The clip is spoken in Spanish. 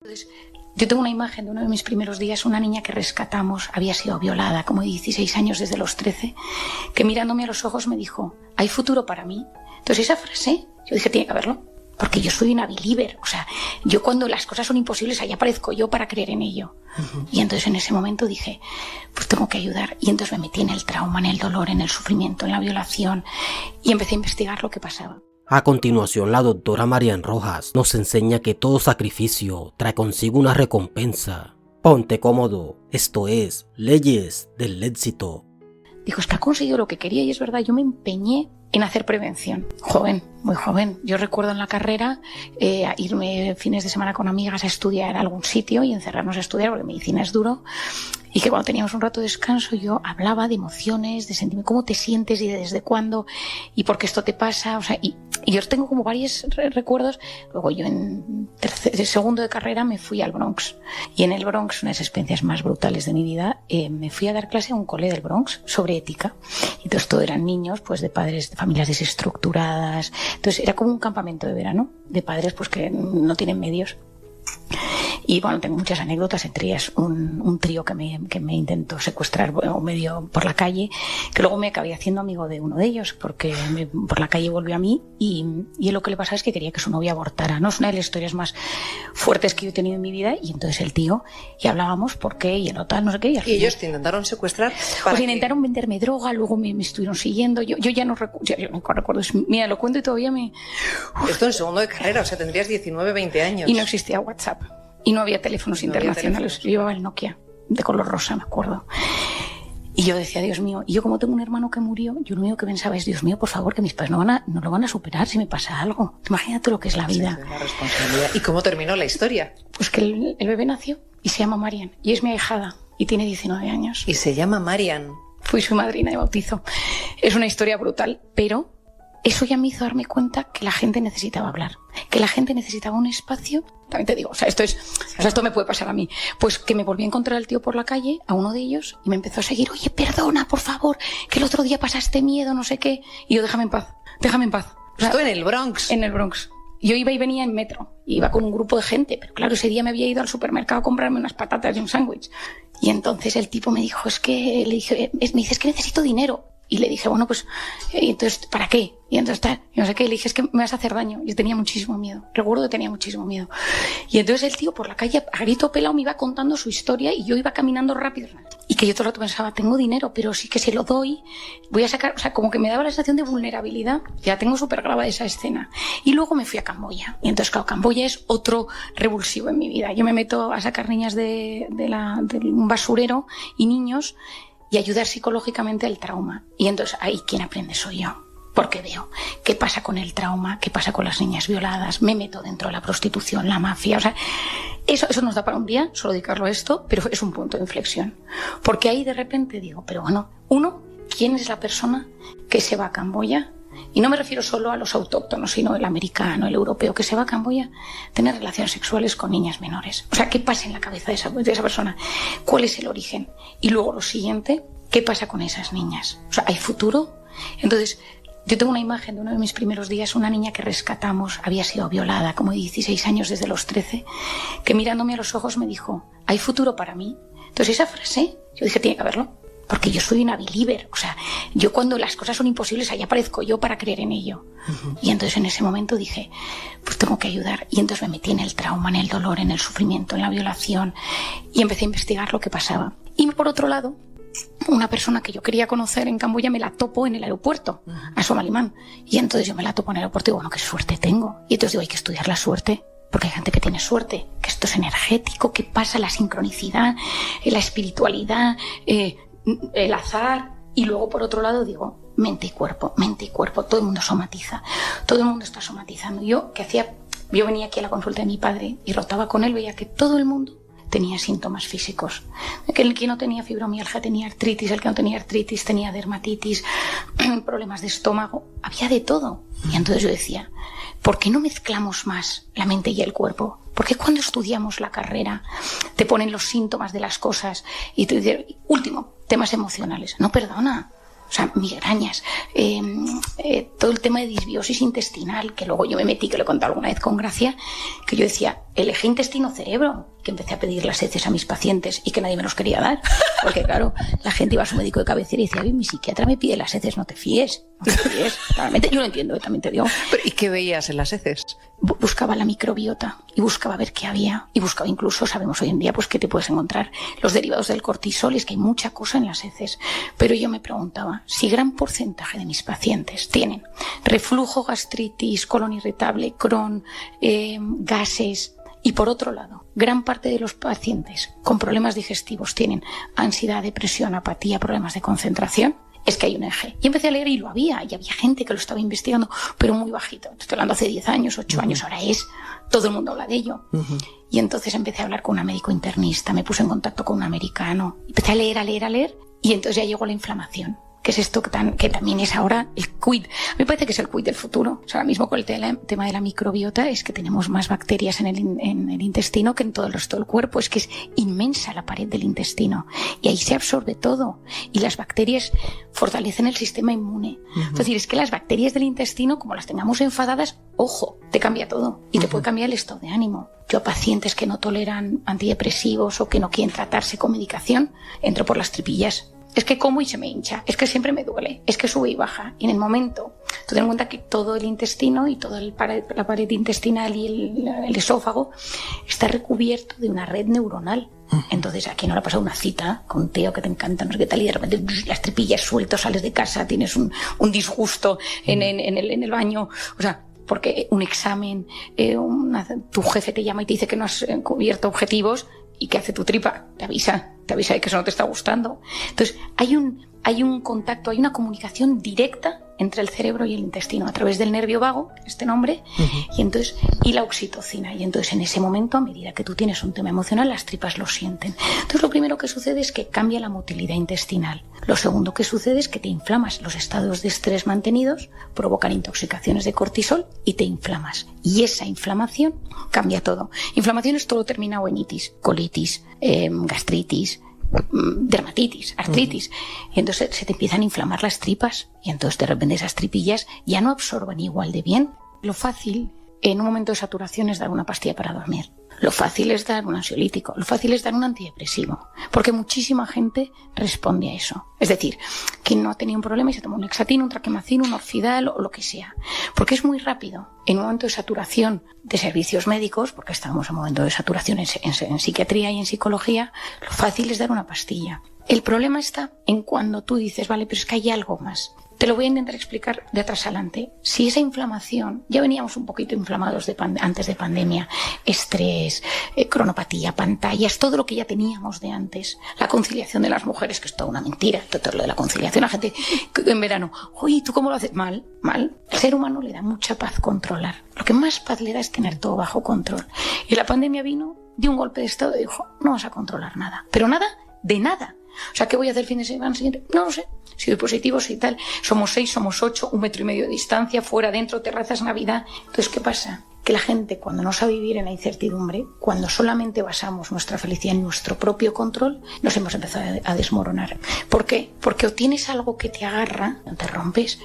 Entonces, yo tengo una imagen de uno de mis primeros días, una niña que rescatamos, había sido violada, como de 16 años desde los 13, que mirándome a los ojos me dijo, ¿hay futuro para mí? Entonces esa frase, yo dije, tiene que haberlo, porque yo soy una believer, o sea, yo cuando las cosas son imposibles, ahí aparezco yo para creer en ello. Y entonces en ese momento dije, pues tengo que ayudar, y entonces me metí en el trauma, en el dolor, en el sufrimiento, en la violación, y empecé a investigar lo que pasaba. A continuación, la doctora Marian Rojas nos enseña que todo sacrificio trae consigo una recompensa. Ponte cómodo, esto es Leyes del Éxito. Dijo, es que ha conseguido lo que quería y es verdad, yo me empeñé en hacer prevención. Joven, muy joven. Yo recuerdo en la carrera irme fines de semana con amigas a estudiar a algún sitio y encerrarnos a estudiar porque medicina es duro. Y que cuando teníamos un rato de descanso yo hablaba de emociones, de sentimientos, cómo te sientes y desde cuándo y por qué esto te pasa. O sea, y yo tengo como varios recuerdos. Luego yo en segundo de carrera me fui al Bronx. Y en el Bronx, una de las experiencias más brutales de mi vida, me fui a dar clase a un cole del Bronx sobre ética. Y entonces todo eran niños pues de padres, de familias desestructuradas. Entonces era como un campamento de verano de padres pues que no tienen medios. Y bueno, tengo muchas anécdotas, entre ellas un trío que me intentó secuestrar o medio por la calle, que luego me acabé haciendo amigo de uno de ellos, porque por la calle volvió a mí y lo que le pasaba es que quería que su novia abortara, ¿no? Es una de las historias más fuertes que yo he tenido en mi vida, y entonces el tío, y hablábamos por qué, y el tal, no sé qué. ¿Y ellos te intentaron secuestrar? Pues intentaron venderme droga, luego me estuvieron siguiendo, yo ya no recuerdo, mira, lo cuento y todavía me... Esto en segundo de carrera, o sea, tendrías 19, 20 años. Y no existía WhatsApp. Y no había teléfonos internacionales. Yo llevaba el Nokia de color rosa, me acuerdo. Y yo decía, Dios mío, y yo como tengo un hermano que murió, yo lo único que pensaba es, Dios mío, por favor, que mis padres no lo van a superar si me pasa algo. Imagínate lo que es la vida. Sí, es una responsabilidad. ¿Y cómo terminó la historia? Pues que el bebé nació y se llama Marian. Y es mi ahijada y tiene 19 años. Y se llama Marian. Fui su madrina de bautizo. Es una historia brutal, pero eso ya me hizo darme cuenta que la gente necesitaba hablar, que la gente necesitaba un espacio. También te digo, esto me puede pasar a mí. Pues que me volví a encontrar al tío por la calle, a uno de ellos, y me empezó a seguir, oye, perdona, por favor, que el otro día pasaste miedo, no sé qué. Y yo, déjame en paz. O sea, ¿esto en el Bronx? En el Bronx. Yo iba y venía en metro, iba con un grupo de gente, pero claro, ese día me había ido al supermercado a comprarme unas patatas y un sándwich. Y entonces el tipo me dijo, me dice, es que necesito dinero. Y le dije, bueno, pues, ¿y entonces para qué? Y entonces tal, y no sé qué, y le dije, es que me vas a hacer daño. Yo tenía muchísimo miedo, recuerdo que tenía muchísimo miedo. Y entonces el tío por la calle, a grito pelado, me iba contando su historia y yo iba caminando rápido. Y que yo todo el rato pensaba, tengo dinero, pero sí que si lo doy, voy a sacar, o sea, como que me daba la sensación de vulnerabilidad. Ya tengo súper grabada esa escena. Y luego me fui a Camboya. Y entonces, claro, Camboya es otro revulsivo en mi vida. Yo me meto a sacar niñas de un basurero y niños, y ayudar psicológicamente al trauma. Y entonces ahí quien aprende soy yo, porque veo qué pasa con el trauma, qué pasa con las niñas violadas, me meto dentro de la prostitución, la mafia, o sea, eso nos da para un día, solo dedicarlo a esto, pero es un punto de inflexión. Porque ahí de repente digo, pero bueno, ¿quién es la persona que se va a Camboya? Y no me refiero solo a los autóctonos, sino el americano, el europeo, que se va a Camboya a tener relaciones sexuales con niñas menores. O sea, ¿qué pasa en la cabeza de esa persona? ¿Cuál es el origen? Y luego lo siguiente, ¿qué pasa con esas niñas? O sea, ¿hay futuro? Entonces, yo tengo una imagen de uno de mis primeros días, una niña que rescatamos, había sido violada, como de 16 años desde los 13, que mirándome a los ojos me dijo, ¿hay futuro para mí? Entonces esa frase, yo dije, tiene que haberlo. Porque yo soy una believer, o sea, yo cuando las cosas son imposibles, ahí aparezco yo para creer en ello. Y entonces en ese momento dije, pues tengo que ayudar. Y entonces me metí en el trauma, en el dolor, en el sufrimiento, en la violación, y empecé a investigar lo que pasaba. Y por otro lado, una persona que yo quería conocer en Camboya me la topo en el aeropuerto, a Somalimán. Y entonces yo me la topo en el aeropuerto y digo, bueno, qué suerte tengo. Y entonces digo, hay que estudiar la suerte. Porque hay gente que tiene suerte, que esto es energético, que pasa la sincronicidad, la espiritualidad, el azar. Y luego por otro lado digo, mente y cuerpo, todo el mundo somatiza, todo el mundo está somatizando. Yo venía aquí a la consulta de mi padre y rotaba con él, veía que todo el mundo tenía síntomas físicos, que el que no tenía fibromialgia tenía artritis, el que no tenía artritis tenía dermatitis, problemas de estómago, había de todo. Y entonces yo decía, ¿por qué no mezclamos más la mente y el cuerpo? ¿Por qué cuando estudiamos la carrera te ponen los síntomas de las cosas y te dicen, último, temas emocionales? No, perdona. O sea, migrañas, todo el tema de disbiosis intestinal, que luego yo me metí, que lo he contado alguna vez con Gracia, que yo decía, el eje intestino-cerebro, que empecé a pedir las heces a mis pacientes y que nadie me los quería dar. Porque claro, la gente iba a su médico de cabecera y decía, oye, mi psiquiatra me pide las heces, no te fíes. No te fíes. Claramente, yo lo entiendo, también te digo. Pero, ¿y qué veías en las heces? Buscaba la microbiota y buscaba ver qué había. Y buscaba incluso, sabemos hoy en día, pues qué te puedes encontrar. Los derivados del cortisol, es que hay mucha cosa en las heces. Pero yo me preguntaba, si gran porcentaje de mis pacientes tienen reflujo, gastritis, colon irritable, Crohn, gases, y por otro lado, gran parte de los pacientes con problemas digestivos tienen ansiedad, depresión, apatía, problemas de concentración, es que hay un eje. Y empecé a leer y lo había, y había gente que lo estaba investigando, pero muy bajito. Estoy hablando hace 10 años, 8 años, ahora todo el mundo habla de ello. Y entonces empecé a hablar con un médico internista, me puse en contacto con un americano, empecé a leer, y entonces ya llegó la inflamación. Que es esto que también es ahora el quid. A mí me parece que es el quid del futuro. O sea, ahora mismo con el tema de la microbiota es que tenemos más bacterias en el intestino que en todo el resto del cuerpo. Es que es inmensa la pared del intestino. Y ahí se absorbe todo. Y las bacterias fortalecen el sistema inmune. Es decir, es que las bacterias del intestino, como las tengamos enfadadas, ojo, te cambia todo. Y te puede cambiar el estado de ánimo. Yo a pacientes que no toleran antidepresivos o que no quieren tratarse con medicación, entro por las tripillas. Es que como y se me hincha, es que siempre me duele, es que sube y baja. Y en el momento, tú ten en cuenta que todo el intestino y toda la pared intestinal y el esófago está recubierto de una red neuronal. Entonces, ¿a quién no le ha pasado una cita con Teo que te encanta, no sé qué tal, y de repente las tripillas sueltas, sales de casa, tienes un disgusto en el baño? O sea, porque un examen, tu jefe te llama y te dice que no has cubierto objetivos. ¿Y qué hace tu tripa? Te avisa de que eso no te está gustando. Entonces, hay un contacto, hay una comunicación directa entre el cerebro y el intestino a través del nervio vago, este nombre, y la oxitocina. Y entonces, en ese momento, a medida que tú tienes un tema emocional, las tripas lo sienten. Entonces, lo primero que sucede es que cambia la motilidad intestinal. Lo segundo que sucede es que te inflamas. Los estados de estrés mantenidos provocan intoxicaciones de cortisol y te inflamas. Y esa inflamación cambia todo. Inflamación es todo terminado en itis, colitis, gastritis, dermatitis, artritis. Y entonces se te empiezan a inflamar las tripas y entonces de repente esas tripillas ya no absorben igual de bien. Lo fácil en un momento de saturación es dar una pastilla para dormir. Lo fácil es dar un ansiolítico, lo fácil es dar un antidepresivo, porque muchísima gente responde a eso. Es decir, quien no ha tenido un problema y se toma un Lexatin, un Traquemacin, un Orfidal o lo que sea, porque es muy rápido. En un momento de saturación de servicios médicos, porque estamos en un momento de saturación en psiquiatría y en psicología, lo fácil es dar una pastilla. El problema está en cuando tú dices, vale, pero es que hay algo más. Te lo voy a intentar explicar de atrás adelante. Si esa inflamación, ya veníamos un poquito inflamados antes de pandemia, estrés, cronopatía, pantallas, todo lo que ya teníamos de antes, la conciliación de las mujeres, que es toda una mentira, todo lo de la conciliación, la gente en verano, oye, ¿tú cómo lo haces? Mal. Al ser humano le da mucha paz controlar. Lo que más paz le da es tener todo bajo control. Y la pandemia vino, dio un golpe de estado y dijo, no vas a controlar nada. Pero nada de nada. O sea, ¿qué voy a hacer el fin de semana siguiente? No lo sé. Si doy positivo, si tal. Somos 6, somos 8, 1,5 metros de distancia, fuera, dentro, terrazas, Navidad. Entonces, ¿qué pasa? Que la gente, cuando no sabe vivir en la incertidumbre, cuando solamente basamos nuestra felicidad en nuestro propio control, nos hemos empezado a desmoronar. ¿Por qué? Porque o tienes algo que te agarra, no te rompes,